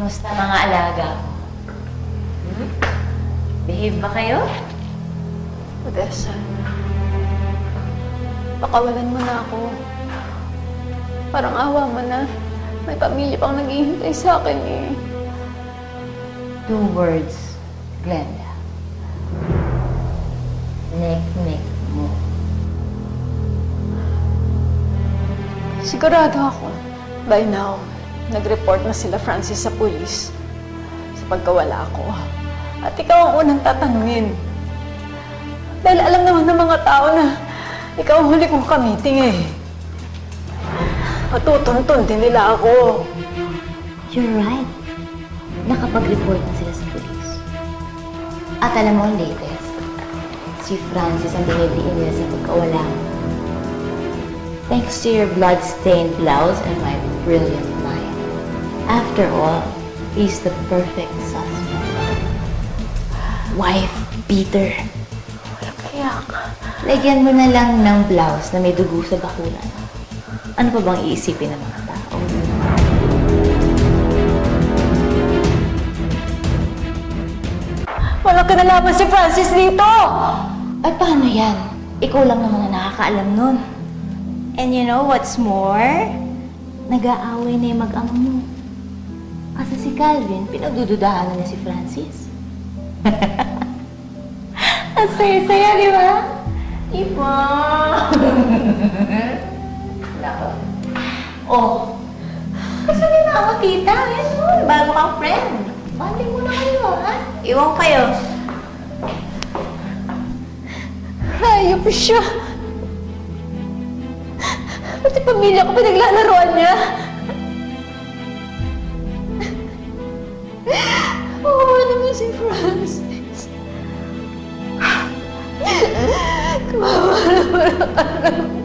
Kamusta mga alaga ko? Behave ba kayo? Odessa, pakawalan mo na ako. Parang awa mo na. May pamilya pang naghihintay sa akin eh. 2 words, Glenda. Nek-nek mo. Sigurado ako, by now, nag-report na sila Francis sa pulis sa pagkawala ko. At ikaw ang unang tatanungin. Dahil alam naman ng mga tao na ikaw ang huli kong kamiting eh. Matutuntun din nila ako. You're right. Nakapag-report na sila sa pulis. At alam mo ang latest, si Francis ang diniliin nila sa pagkawala mo. Thanks to your blood-stained blouse and my brilliant mind. After all, he's the perfect suspect. Wife beater. Walang kaya ka. Lagyan mo na lang ng blouse na may dugo sa bakulan. Ano pa bang iisipin ng mga tao? Walang kinalaman si Francis dito! At paano yan? Ikaw lang naman na nakakaalam nun. And you know what's more? Nag-aaway na yung mag-ama mo. Kasi si Calvin, pinagdududahan na si Francis. Ang saya-saya, di ba? Iba! Nako. Oh, gusto niyo na ako, tita. Yan mo, bago kang friend. Banding muna kayo, ha? Iwan kayo. Hayop siya! Pati pamilya ko pinaglalaroan niya! Oo naman si Francis. Kawawa naman ang anak.